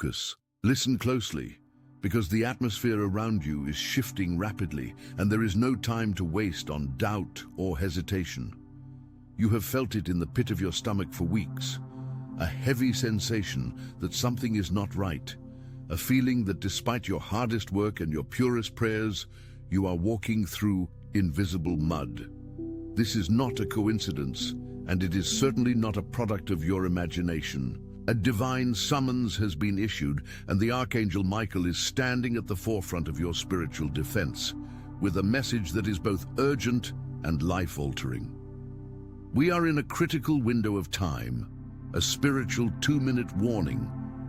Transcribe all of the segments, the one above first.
focus. Listen closely, because the atmosphere around you is shifting rapidly, and there is no time to waste on doubt or hesitation. You have felt it in the pit of your stomach for weeks, a heavy sensation that something is not right, a feeling that despite your hardest work and your purest prayers, you are walking through invisible mud. This is not a coincidence, and it is certainly not a product of your imagination. A divine summons has been issued, and the Archangel Michael is standing at the forefront of your spiritual defense, with a message that is both urgent and life-altering. We are in a critical window of time, a spiritual 2-minute warning,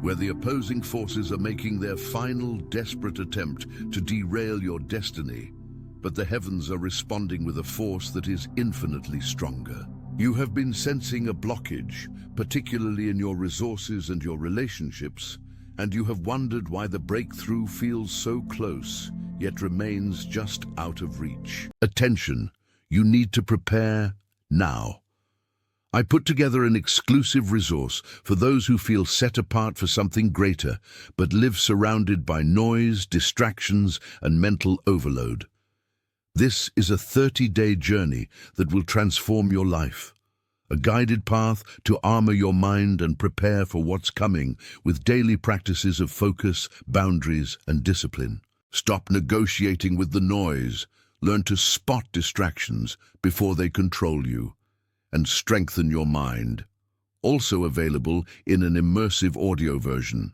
where the opposing forces are making their final desperate attempt to derail your destiny, but the heavens are responding with a force that is infinitely stronger. You have been sensing a blockage, particularly in your resources and your relationships, and you have wondered why the breakthrough feels so close, yet remains just out of reach. Attention, you need to prepare now. I put together an exclusive resource for those who feel set apart for something greater, but live surrounded by noise, distractions, and mental overload. This is a 30-day journey that will transform your life, a guided path to armor your mind and prepare for what's coming with daily practices of focus, boundaries, and discipline. Stop negotiating with the noise, learn to spot distractions before they control you, and strengthen your mind. Also available in an immersive audio version.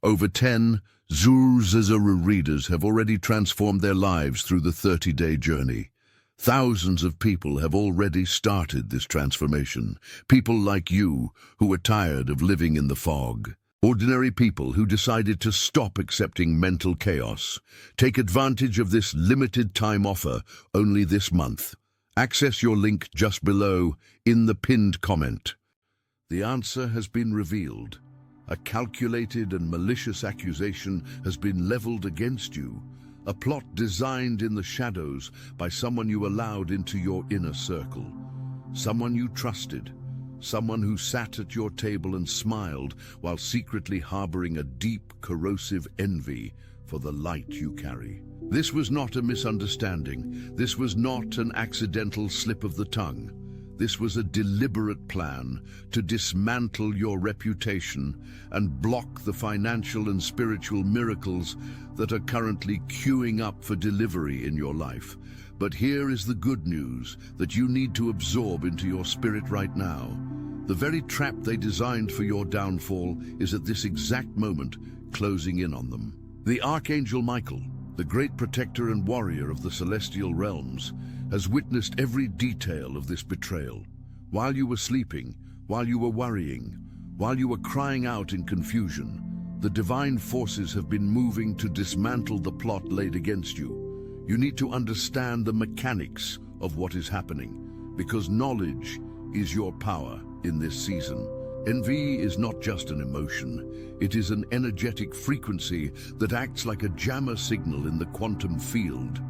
Over 10 Zuru readers have already transformed their lives through the 30-day journey. Thousands of people have already started this transformation. People like you who are tired of living in the fog. Ordinary people who decided to stop accepting mental chaos. Take advantage of this limited time offer only this month. Access your link just below in the pinned comment. The answer has been revealed. A calculated and malicious accusation has been leveled against you, a plot designed in the shadows by someone you allowed into your inner circle, someone you trusted, someone who sat at your table and smiled while secretly harboring a deep, corrosive envy for the light you carry. This was not a misunderstanding. This was not an accidental slip of the tongue. This was a deliberate plan to dismantle your reputation and block the financial and spiritual miracles that are currently queuing up for delivery in your life. But here is the good news that you need to absorb into your spirit right now. The very trap they designed for your downfall is at this exact moment closing in on them. The Archangel Michael, the great protector and warrior of the celestial realms, has witnessed every detail of this betrayal. While you were sleeping, while you were worrying, while you were crying out in confusion, the divine forces have been moving to dismantle the plot laid against you. You need to understand the mechanics of what is happening, because knowledge is your power in this season. Envy is not just an emotion, it is an energetic frequency that acts like a jammer signal in the quantum field.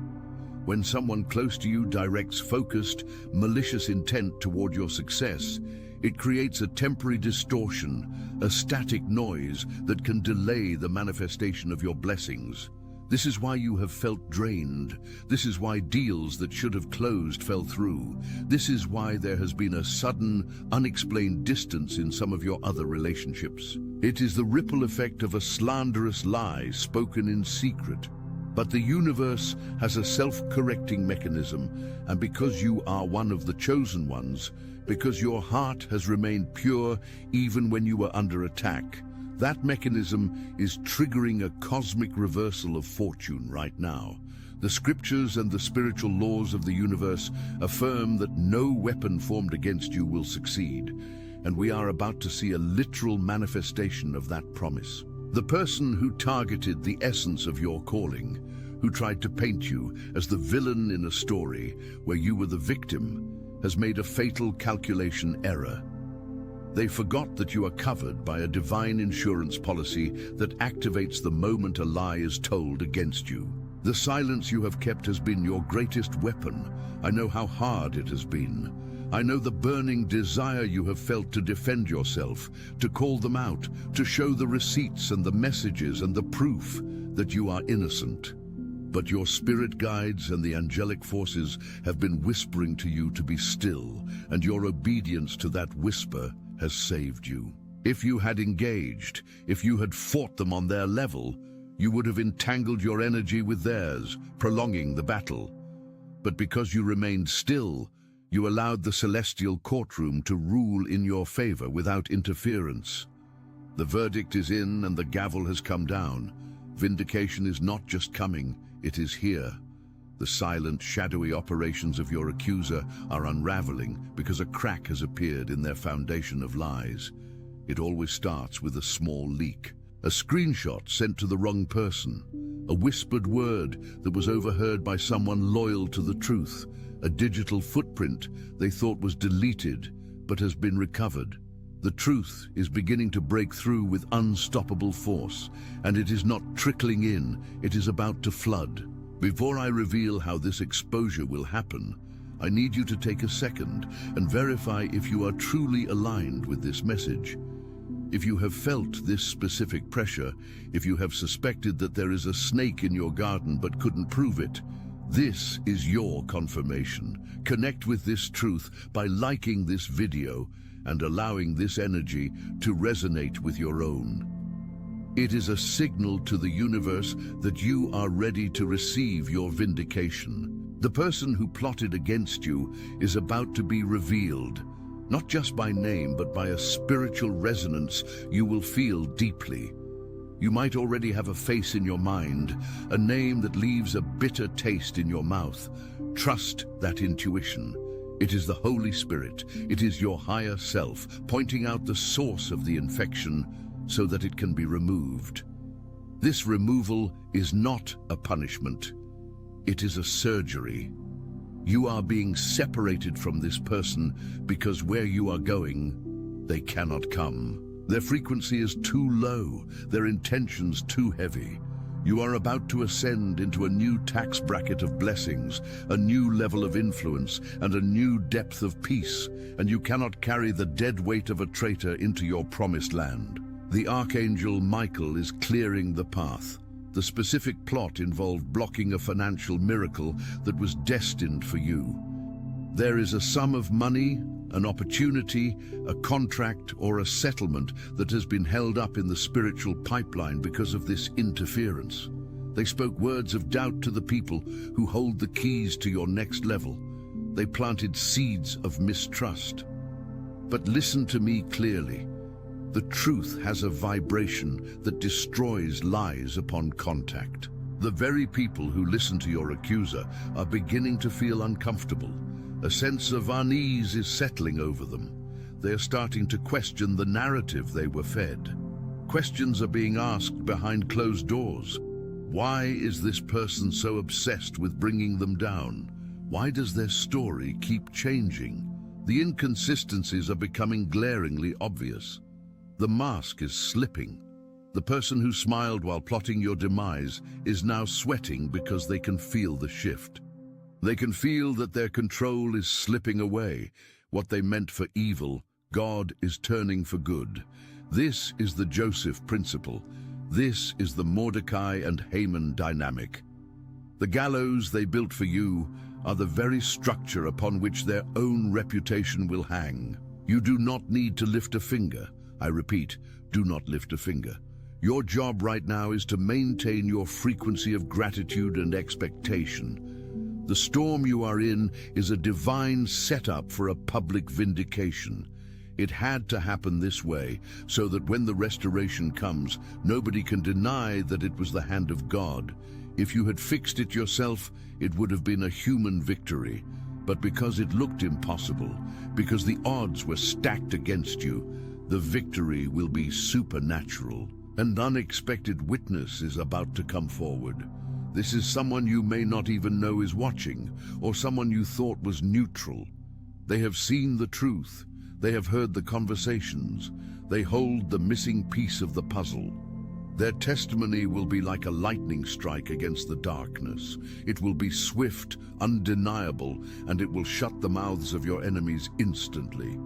When someone close to you directs focused, malicious intent toward your success, it creates a temporary distortion, a static noise that can delay the manifestation of your blessings. This is why you have felt drained. This is why deals that should have closed fell through. This is why there has been a sudden, unexplained distance in some of your other relationships. It is the ripple effect of a slanderous lie spoken in secret. But the universe has a self-correcting mechanism, and because you are one of the chosen ones, because your heart has remained pure even when you were under attack, that mechanism is triggering a cosmic reversal of fortune right now. The scriptures and the spiritual laws of the universe affirm that no weapon formed against you will succeed, and we are about to see a literal manifestation of that promise. The person who targeted the essence of your calling, who tried to paint you as the villain in a story where you were the victim, has made a fatal calculation error. They forgot that you are covered by a divine insurance policy that activates the moment a lie is told against you. The silence you have kept has been your greatest weapon. I know how hard it has been. I know the burning desire you have felt to defend yourself, to call them out, to show the receipts and the messages and the proof that you are innocent. But your spirit guides and the angelic forces have been whispering to you to be still, and your obedience to that whisper has saved you. If you had engaged, if you had fought them on their level, you would have entangled your energy with theirs, prolonging the battle. But because you remained still, you allowed the celestial courtroom to rule in your favor without interference. The verdict is in and the gavel has come down. Vindication is not just coming, it is here. The silent, shadowy operations of your accuser are unraveling because a crack has appeared in their foundation of lies. It always starts with a small leak. A screenshot sent to the wrong person. A whispered word that was overheard by someone loyal to the truth. A digital footprint they thought was deleted but has been recovered. The truth is beginning to break through with unstoppable force, and it is not trickling in, it is about to flood. Before I reveal how this exposure will happen, I need you to take a second and verify if you are truly aligned with this message. If you have felt this specific pressure, if you have suspected that there is a snake in your garden but couldn't prove it, this is your confirmation. Connect with this truth by liking this video and allowing this energy to resonate with your own. It is a signal to the universe that you are ready to receive your vindication. The person who plotted against you is about to be revealed, not just by name, but by a spiritual resonance you will feel deeply. You might already have a face in your mind, a name that leaves a bitter taste in your mouth. Trust that intuition. It is the Holy Spirit. It is your higher self, pointing out the source of the infection so that it can be removed. This removal is not a punishment. It is a surgery. You are being separated from this person because where you are going, they cannot come. Their frequency is too low, their intentions too heavy. You are about to ascend into a new tax bracket of blessings, a new level of influence, and a new depth of peace, and you cannot carry the dead weight of a traitor into your promised land. The Archangel Michael is clearing the path. The specific plot involved blocking a financial miracle that was destined for you. There is a sum of money, an opportunity, a contract, or a settlement that has been held up in the spiritual pipeline because of this interference. They spoke words of doubt to the people who hold the keys to your next level. They planted seeds of mistrust. But listen to me clearly. The truth has a vibration that destroys lies upon contact. The very people who listen to your accuser are beginning to feel uncomfortable. A sense of unease is settling over them. They are starting to question the narrative they were fed. Questions are being asked behind closed doors. Why is this person so obsessed with bringing them down? Why does their story keep changing? The inconsistencies are becoming glaringly obvious. The mask is slipping. The person who smiled while plotting your demise is now sweating because they can feel the shift. They can feel that their control is slipping away. What they meant for evil, God is turning for good. This is the Joseph principle. This is the Mordecai and Haman dynamic. The gallows they built for you are the very structure upon which their own reputation will hang. You do not need to lift a finger. I repeat, do not lift a finger. Your job right now is to maintain your frequency of gratitude and expectation. The storm you are in is a divine setup for a public vindication. It had to happen this way, so that when the restoration comes, nobody can deny that it was the hand of God. If you had fixed it yourself, it would have been a human victory. But because it looked impossible, because the odds were stacked against you, the victory will be supernatural. An unexpected witness is about to come forward. This is someone you may not even know is watching, or someone you thought was neutral. They have seen the truth. They have heard the conversations. They hold the missing piece of the puzzle. Their testimony will be like a lightning strike against the darkness. It will be swift, undeniable, and it will shut the mouths of your enemies instantly.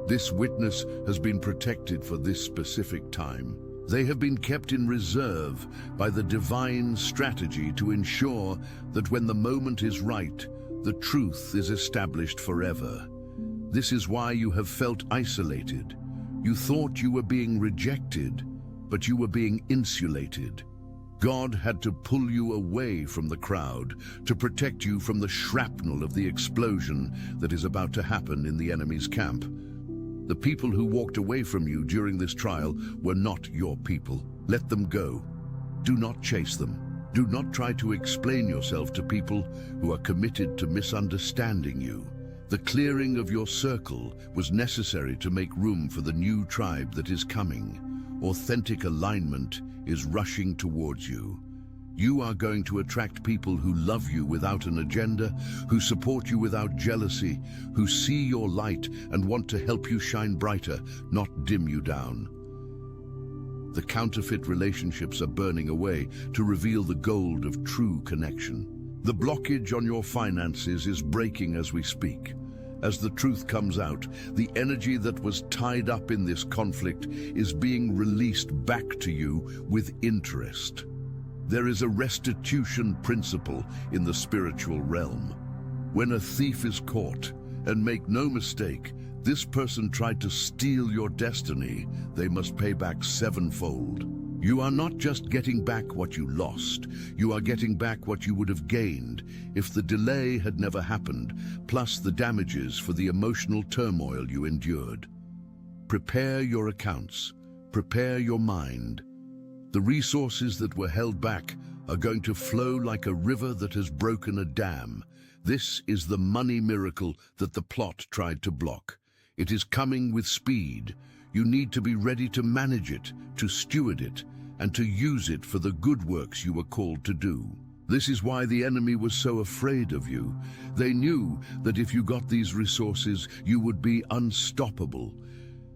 This witness has been protected for this specific time. They have been kept in reserve by the divine strategy to ensure that when the moment is right, the truth is established forever. This is why you have felt isolated. You thought you were being rejected, but you were being insulated. God had to pull you away from the crowd to protect you from the shrapnel of the explosion that is about to happen in the enemy's camp. The people who walked away from you during this trial were not your people. Let them go. Do not chase them. Do not try to explain yourself to people who are committed to misunderstanding you. The clearing of your circle was necessary to make room for the new tribe that is coming. Authentic alignment is rushing towards you. You are going to attract people who love you without an agenda, who support you without jealousy, who see your light and want to help you shine brighter, not dim you down. The counterfeit relationships are burning away to reveal the gold of true connection. The blockage on your finances is breaking as we speak. As the truth comes out, the energy that was tied up in this conflict is being released back to you with interest. There is a restitution principle in the spiritual realm. When a thief is caught, and make no mistake, this person tried to steal your destiny, they must pay back sevenfold. You are not just getting back what you lost, you are getting back what you would have gained if the delay had never happened, plus the damages for the emotional turmoil you endured. Prepare your accounts, prepare your mind. The resources that were held back are going to flow like a river that has broken a dam. This is the money miracle that the plot tried to block. It is coming with speed. You need to be ready to manage it, to steward it, and to use it for the good works you were called to do. This is why the enemy was so afraid of you. They knew that if you got these resources, you would be unstoppable.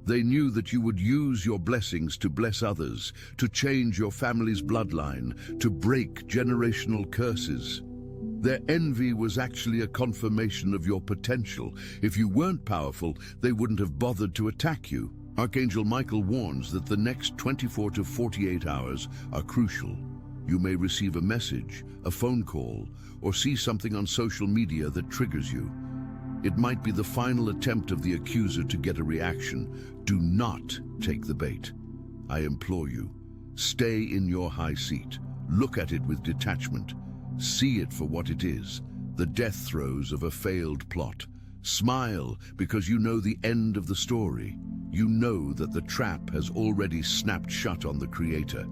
They knew that you would use your blessings to bless others, to change your family's bloodline, to break generational curses. Their envy was actually a confirmation of your potential. If you weren't powerful, they wouldn't have bothered to attack you. Archangel Michael warns that the next 24 to 48 hours are crucial. You may receive a message, a phone call, or see something on social media that triggers you. It might be the final attempt of the accuser to get a reaction. Do not take the bait. I implore you, stay in your high seat. Look at it with detachment. See it for what it is, the death throes of a failed plot. Smile because you know the end of the story. You know that the trap has already snapped shut on the creator.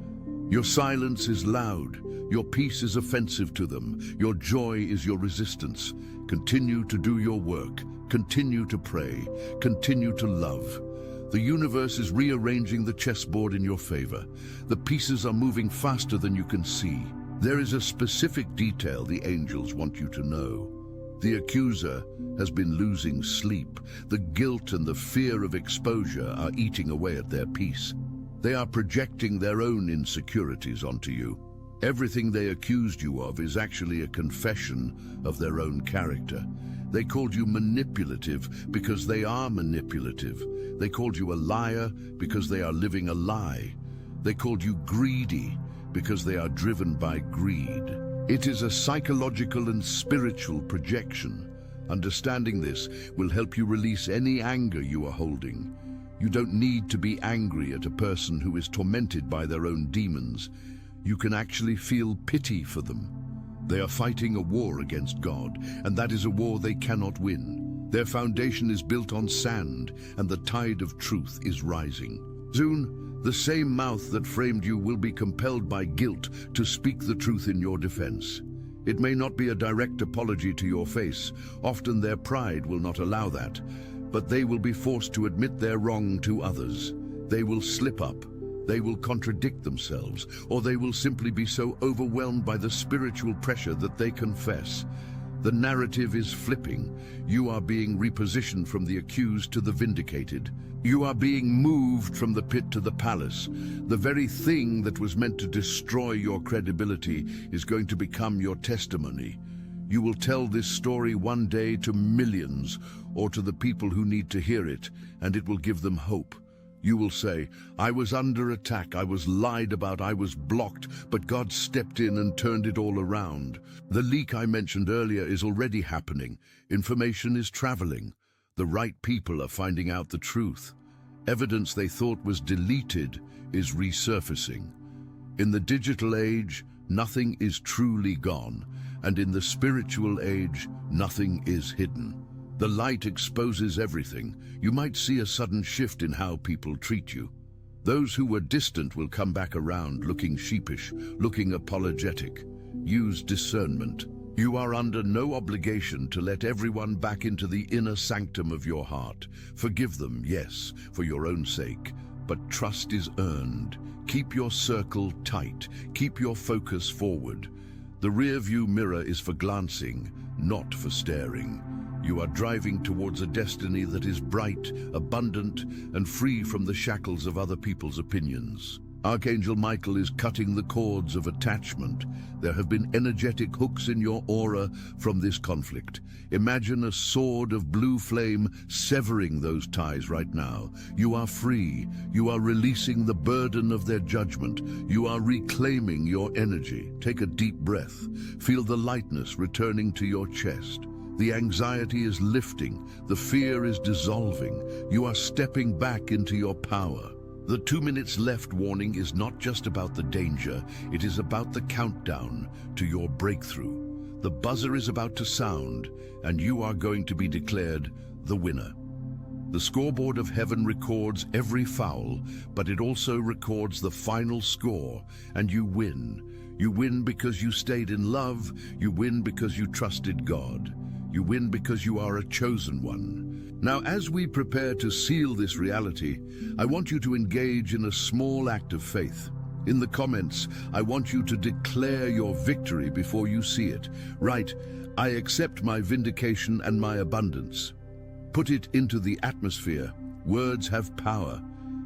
Your silence is loud. Your peace is offensive to them. Your joy is your resistance. Continue to do your work. Continue to pray. Continue to love. The universe is rearranging the chessboard in your favor. The pieces are moving faster than you can see. There is a specific detail the angels want you to know. The accuser has been losing sleep. The guilt and the fear of exposure are eating away at their peace. They are projecting their own insecurities onto you. Everything they accused you of is actually a confession of their own character. They called you manipulative because they are manipulative. They called you a liar because they are living a lie. They called you greedy because they are driven by greed. It is a psychological and spiritual projection. Understanding this will help you release any anger you are holding. You don't need to be angry at a person who is tormented by their own demons. You can actually feel pity for them. They are fighting a war against God, and that is a war they cannot win. Their foundation is built on sand, and the tide of truth is rising. Soon, the same mouth that framed you will be compelled by guilt to speak the truth in your defense. It may not be a direct apology to your face. Often their pride will not allow that. But they will be forced to admit their wrong to others. They will slip up. They will contradict themselves, or they will simply be so overwhelmed by the spiritual pressure that they confess. The narrative is flipping. You are being repositioned from the accused to the vindicated. You are being moved from the pit to the palace. The very thing that was meant to destroy your credibility is going to become your testimony. You will tell this story one day to millions, or to the people who need to hear it, and it will give them hope. You will say, I was under attack, I was lied about, I was blocked, but God stepped in and turned it all around. The leak I mentioned earlier is already happening. Information is traveling. The right people are finding out the truth. Evidence they thought was deleted is resurfacing. In the digital age, nothing is truly gone, and in the spiritual age, nothing is hidden. The light exposes everything. You might see a sudden shift in how people treat you. Those who were distant will come back around, looking sheepish, looking apologetic. Use discernment. You are under no obligation to let everyone back into the inner sanctum of your heart. Forgive them, yes, for your own sake, but trust is earned. Keep your circle tight. Keep your focus forward. The rear-view mirror is for glancing, not for staring. You are driving towards a destiny that is bright, abundant, and free from the shackles of other people's opinions. Archangel Michael is cutting the cords of attachment. There have been energetic hooks in your aura from this conflict. Imagine a sword of blue flame severing those ties right now. You are free. You are releasing the burden of their judgment. You are reclaiming your energy. Take a deep breath. Feel the lightness returning to your chest. The anxiety is lifting. The fear is dissolving. You are stepping back into your power. The 2 minutes left warning is not just about the danger, it is about the countdown to your breakthrough. The buzzer is about to sound, and you are going to be declared the winner. The scoreboard of heaven records every foul, but it also records the final score, and you win. You win because you stayed in love. You win because you trusted God. You win because you are a chosen one. Now, as we prepare to seal this reality, I want you to engage in a small act of faith. In the comments, I want you to declare your victory before you see it. Write, I accept my vindication and my abundance. Put it into the atmosphere. Words have power.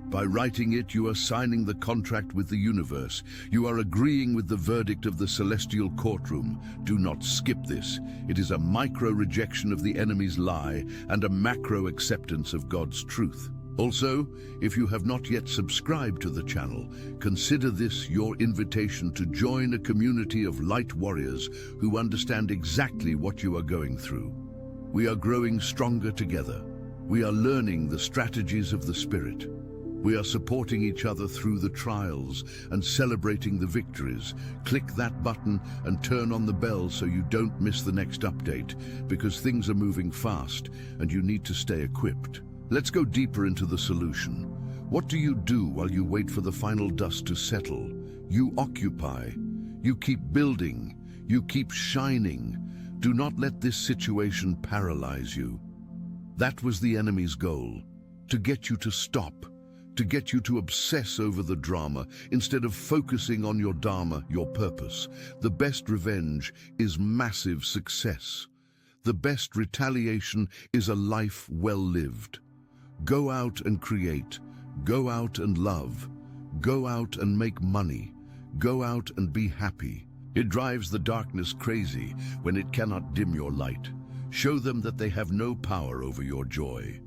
By writing it, you are signing the contract with the universe. You are agreeing with the verdict of the celestial courtroom. Do not skip this. It is a micro-rejection of the enemy's lie and a macro-acceptance of God's truth. Also, if you have not yet subscribed to the channel, consider this your invitation to join a community of light warriors who understand exactly what you are going through. We are growing stronger together. We are learning the strategies of the Spirit. We are supporting each other through the trials and celebrating the victories. Click that button and turn on the bell so you don't miss the next update, because things are moving fast and you need to stay equipped. Let's go deeper into the solution. What do you do while you wait for the final dust to settle? You occupy. You keep building. You keep shining. Do not let this situation paralyze you. That was the enemy's goal, to get you to stop. To get you to obsess over the drama instead of focusing on your dharma, your purpose. The best revenge is massive success. The best retaliation is a life well lived. Go out and create. Go out and love. Go out and make money. Go out and be happy. It drives the darkness crazy when it cannot dim your light. Show them that they have no power over your joy.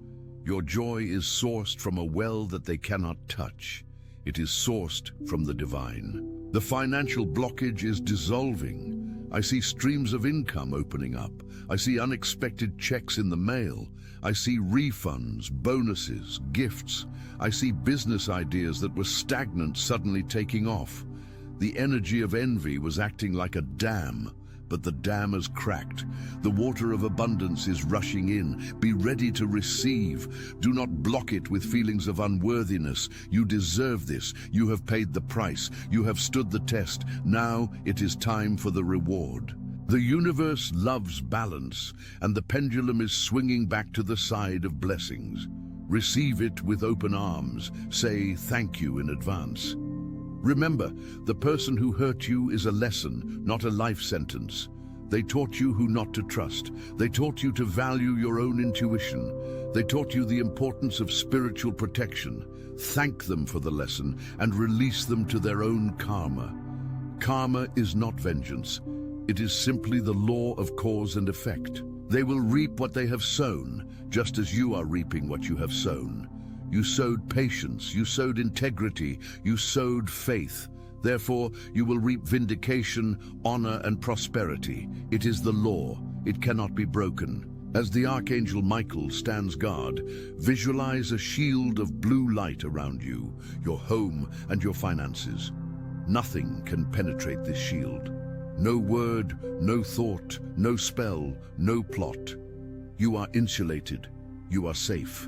Your joy is sourced from a well that they cannot touch. It is sourced from the divine. The financial blockage is dissolving. I see streams of income opening up. I see unexpected checks in the mail. I see refunds, bonuses, gifts. I see business ideas that were stagnant suddenly taking off. The energy of envy was acting like a dam, but the dam has cracked. The water of abundance is rushing in. Be ready to receive. Do not block it with feelings of unworthiness. You deserve this. You have paid the price. You have stood the test. Now it is time for the reward. The universe loves balance, and the pendulum is swinging back to the side of blessings. Receive it with open arms. Say thank you in advance. Remember, the person who hurt you is a lesson, not a life sentence. They taught you who not to trust. They taught you to value your own intuition. They taught you the importance of spiritual protection. Thank them for the lesson and release them to their own karma. Karma is not vengeance. It is simply the law of cause and effect. They will reap what they have sown, just as you are reaping what you have sown. You sowed patience, you sowed integrity, you sowed faith. Therefore, you will reap vindication, honor, and prosperity. It is the law. It cannot be broken. As the Archangel Michael stands guard, visualize a shield of blue light around you, your home, and your finances. Nothing can penetrate this shield. No word, no thought, no spell, no plot. You are insulated. You are safe.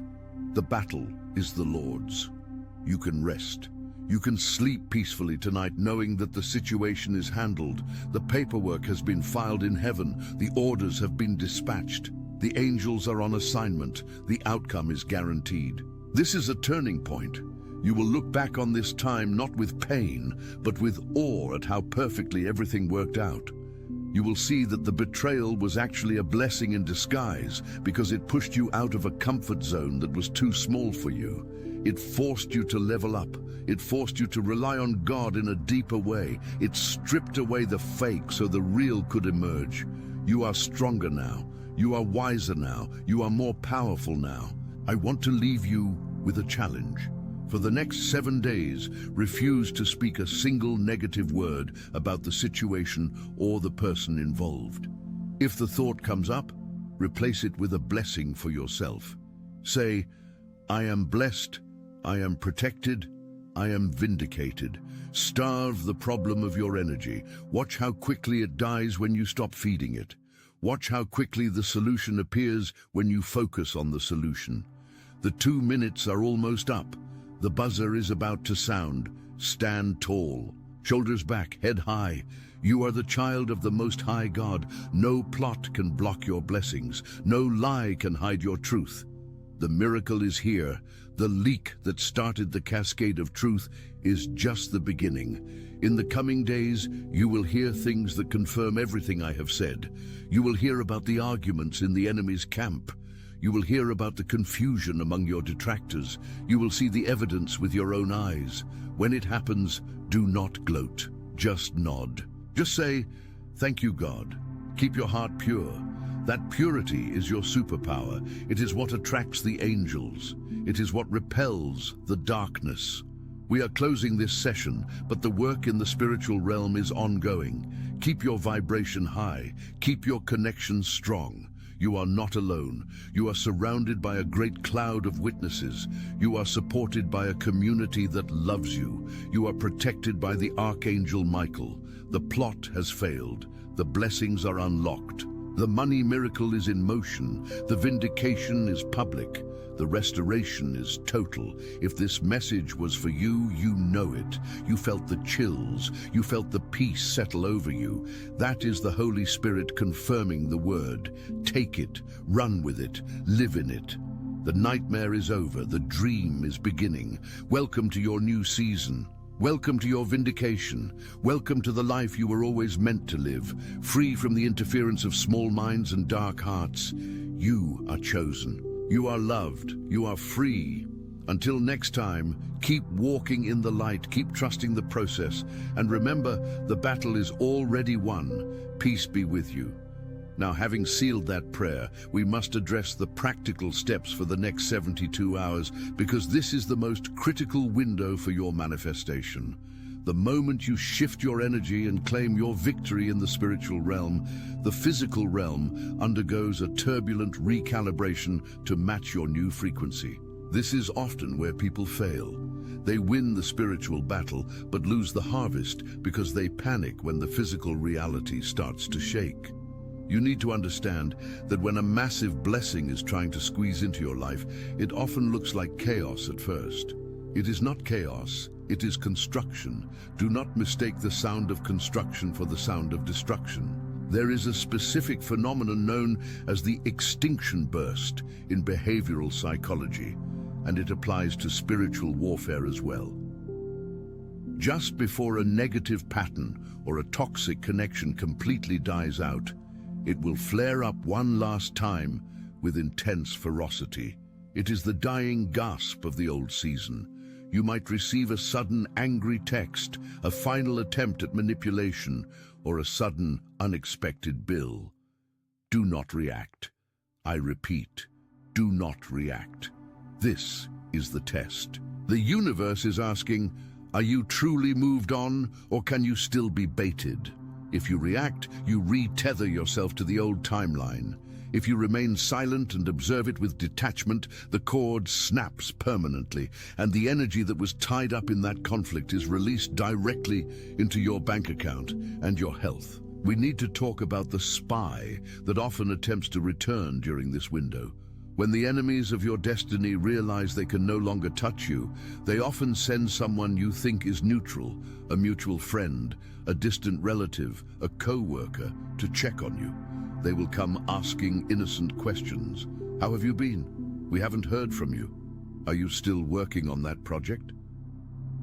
The battle is the Lord's. You can rest. You can sleep peacefully tonight knowing that the situation is handled. The paperwork has been filed in heaven. The orders have been dispatched. The angels are on assignment. The outcome is guaranteed. This is a turning point. You will look back on this time not with pain, but with awe at how perfectly everything worked out. You will see that the betrayal was actually a blessing in disguise because it pushed you out of a comfort zone that was too small for you. It forced you to level up. It forced you to rely on God in a deeper way. It stripped away the fake so the real could emerge. You are stronger now. You are wiser now. You are more powerful now. I want to leave you with a challenge. For the next 7 days, refuse to speak a single negative word about the situation or the person involved. If the thought comes up, replace it with a blessing for yourself. Say, I am blessed, I am protected, I am vindicated. Starve the problem of your energy. Watch how quickly it dies when you stop feeding it. Watch how quickly the solution appears when you focus on the solution. The 2 minutes are almost up. The buzzer is about to sound. Stand tall, shoulders back, head high. You are the child of the Most High God. No plot can block your blessings. No lie can hide your truth. The miracle is here. The leak that started the cascade of truth is just the beginning. In the coming days, you will hear things that confirm everything I have said. You will hear about the arguments in the enemy's camp. You will hear about the confusion among your detractors. You will see the evidence with your own eyes. When it happens, do not gloat. Just nod. Just say, thank you, God. Keep your heart pure. That purity is your superpower. It is what attracts the angels. It is what repels the darkness. We are closing this session, but the work in the spiritual realm is ongoing. Keep your vibration high. Keep your connection strong. You are not alone. You are surrounded by a great cloud of witnesses. You are supported by a community that loves you. You are protected by the Archangel Michael. The plot has failed. The blessings are unlocked. The money miracle is in motion. The vindication is public. The restoration is total. If this message was for you, you know it. You felt the chills. You felt the peace settle over you. That is the Holy Spirit confirming the word. Take it, run with it, live in it. The nightmare is over. The dream is beginning. Welcome to your new season. Welcome to your vindication. Welcome to the life you were always meant to live, free from the interference of small minds and dark hearts. You are chosen. You are loved. You are free. Until next time, keep walking in the light, keep trusting the process, and remember, the battle is already won. Peace be with you. Now, having sealed that prayer, we must address the practical steps for the next 72 hours, because this is the most critical window for your manifestation. The moment you shift your energy and claim your victory in the spiritual realm, the physical realm undergoes a turbulent recalibration to match your new frequency. This is often where people fail. They win the spiritual battle, but lose the harvest because they panic when the physical reality starts to shake. You need to understand that when a massive blessing is trying to squeeze into your life, it often looks like chaos at first. It is not chaos, it is construction. Do not mistake the sound of construction for the sound of destruction. There is a specific phenomenon known as the extinction burst in behavioral psychology, and it applies to spiritual warfare as well. Just before a negative pattern or a toxic connection completely dies out, It will flare up one last time with intense ferocity. It is the dying gasp of the old season. You might receive a sudden angry text, a final attempt at manipulation, or a sudden unexpected bill. Do not react. I repeat, do not react. This is the test. The universe is asking, are you truly moved on, or can you still be baited? If you react, you re-tether yourself to the old timeline. If you remain silent and observe it with detachment, the cord snaps permanently, and the energy that was tied up in that conflict is released directly into your bank account and your health. We need to talk about the spy that often attempts to return during this window. When the enemies of your destiny realize they can no longer touch you, they often send someone you think is neutral, a mutual friend, a distant relative, a co-worker, to check on you. They will come asking innocent questions. How have you been? We haven't heard from you. Are you still working on that project?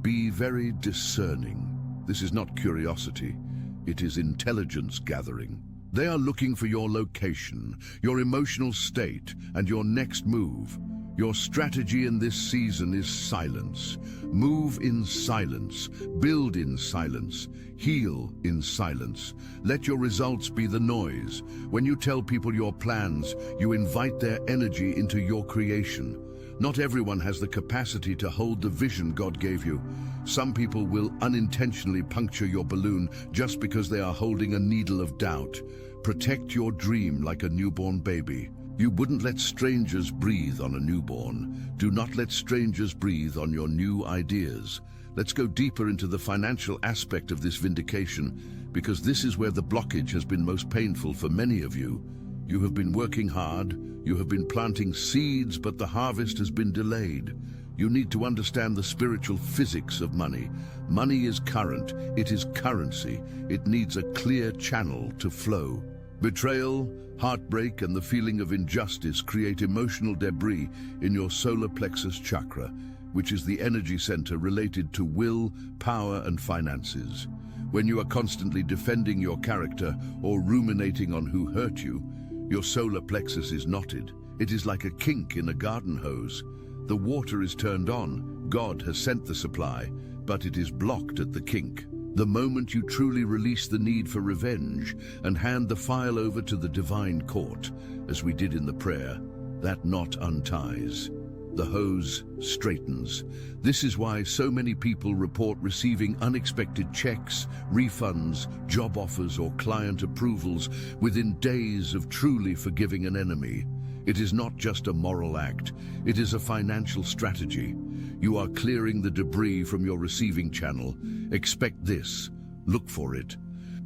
Be very discerning. This is not curiosity. It is intelligence gathering. They are looking for your location, your emotional state, and your next move. Your strategy in this season is silence. Move in silence, build in silence, heal in silence. Let your results be the noise. When you tell people your plans, you invite their energy into your creation. Not everyone has the capacity to hold the vision God gave you. Some people will unintentionally puncture your balloon just because they are holding a needle of doubt. Protect your dream like a newborn baby. You wouldn't let strangers breathe on a newborn. Do not let strangers breathe on your new ideas. Let's go deeper into the financial aspect of this vindication, because this is where the blockage has been most painful for many of you. You have been working hard, you have been planting seeds, but the harvest has been delayed. You need to understand the spiritual physics of money. Money is current, it is currency. It needs a clear channel to flow. Betrayal, heartbreak, and the feeling of injustice create emotional debris in your solar plexus chakra, which is the energy center related to will, power, and finances. When you are constantly defending your character or ruminating on who hurt you, your solar plexus is knotted. It is like a kink in a garden hose. The water is turned on, God has sent the supply, but it is blocked at the kink. The moment you truly release the need for revenge and hand the file over to the divine court, as we did in the prayer, that knot unties. The hose straightens. This is why so many people report receiving unexpected checks, refunds, job offers, or client approvals within days of truly forgiving an enemy. It is not just a moral act, it is a financial strategy. You are clearing the debris from your receiving channel. Expect this. Look for it.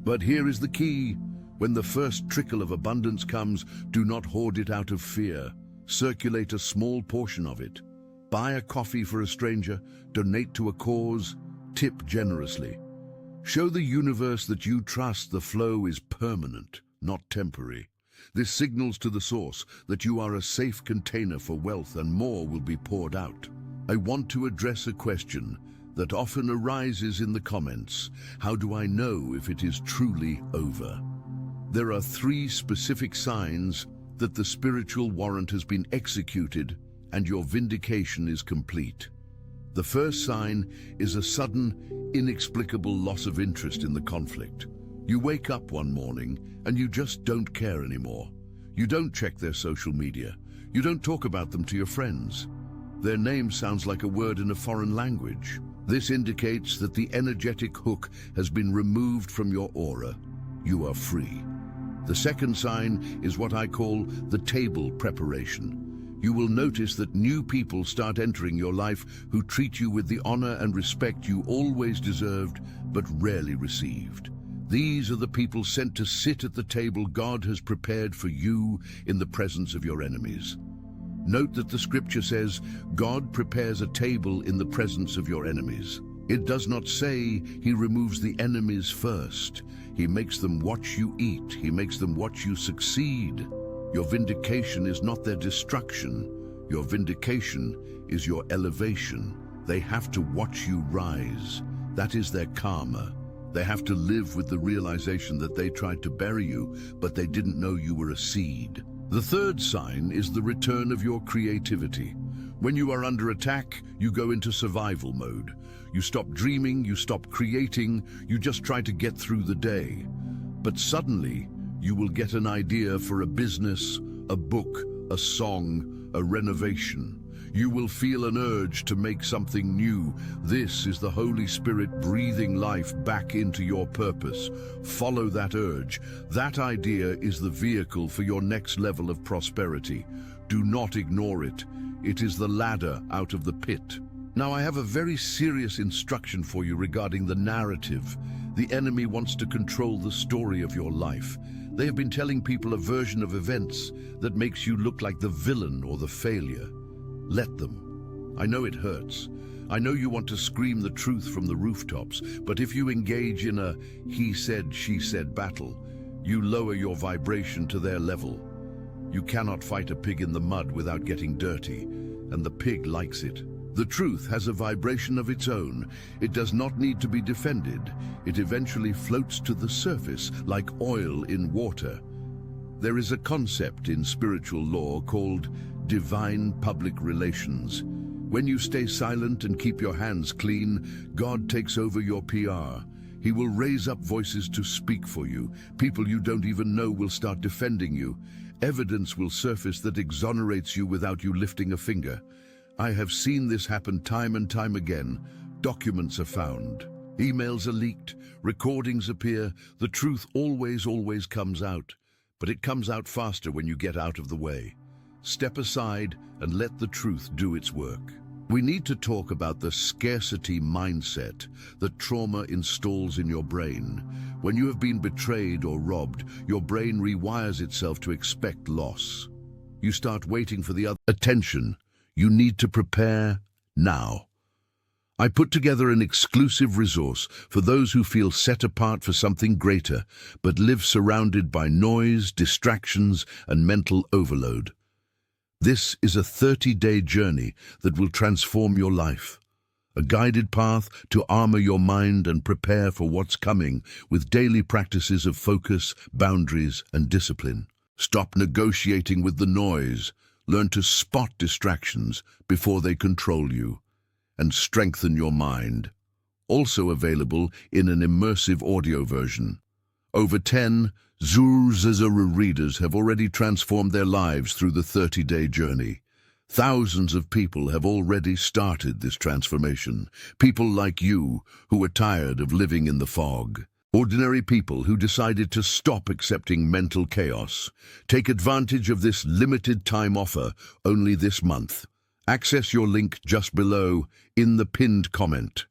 But here is the key. When the first trickle of abundance comes, do not hoard it out of fear. Circulate a small portion of it. Buy a coffee for a stranger, donate to a cause, tip generously. Show the universe that you trust the flow is permanent, not temporary. This signals to the source that you are a safe container for wealth and more will be poured out. I want to address a question that often arises in the comments. How do I know if it is truly over? There are 3 specific signs that the spiritual warrant has been executed and your vindication is complete. The first sign is a sudden, inexplicable loss of interest in the conflict. You wake up one morning and you just don't care anymore. You don't check their social media. You don't talk about them to your friends. Their name sounds like a word in a foreign language. This indicates that the energetic hook has been removed from your aura. You are free. The second sign is what I call the table preparation. You will notice that new people start entering your life who treat you with the honor and respect you always deserved but rarely received. These are the people sent to sit at the table God has prepared for you in the presence of your enemies. Note that the scripture says, God prepares a table in the presence of your enemies. It does not say he removes the enemies first. He makes them watch you eat. He makes them watch you succeed. Your vindication is not their destruction. Your vindication is your elevation. They have to watch you rise. That is their karma. They have to live with the realization that they tried to bury you, but they didn't know you were a seed. The third sign is the return of your creativity. When you are under attack, you go into survival mode. You stop dreaming, you stop creating, you just try to get through the day. But suddenly, you will get an idea for a business, a book, a song, a renovation. You will feel an urge to make something new. This is the Holy Spirit breathing life back into your purpose. Follow that urge. That idea is the vehicle for your next level of prosperity. Do not ignore it. It is the ladder out of the pit. Now, I have a very serious instruction for you regarding the narrative. The enemy wants to control the story of your life. They have been telling people a version of events that makes you look like the villain or the failure. Let them. I know it hurts. I know you want to scream the truth from the rooftops, but if you engage in a he said, she said battle, you lower your vibration to their level. You cannot fight a pig in the mud without getting dirty, and the pig likes it. The truth has a vibration of its own. It does not need to be defended. It eventually floats to the surface like oil in water. There is a concept in spiritual law called divine public relations. When you stay silent and keep your hands clean, God takes over your PR. He will raise up voices to speak for you. People you don't even know will start defending you. Evidence will surface that exonerates you without you lifting a finger. I have seen this happen time and time again. Documents are found. Emails are leaked. Recordings appear. The truth always comes out. But it comes out faster when you get out of the way. Step aside and let the truth do its work. We need to talk about the scarcity mindset that trauma installs in your brain. When you have been betrayed or robbed, your brain rewires itself to expect loss. You start waiting for the other attention. You need to prepare now. I put together an exclusive resource for those who feel set apart for something greater, but live surrounded by noise, distractions, and mental overload. This is a 30-day journey that will transform your life. A guided path to armor your mind and prepare for what's coming with daily practices of focus, boundaries, and discipline. Stop negotiating with the noise. Learn to spot distractions before they control you, and strengthen your mind. Also available in an immersive audio version. Over 10 Zuru readers have already transformed their lives through the 30-day journey. Thousands of people have already started this transformation. People like you who are tired of living in the fog. Ordinary people who decided to stop accepting mental chaos. Take advantage of this limited time offer only this month. Access your link just below in the pinned comment.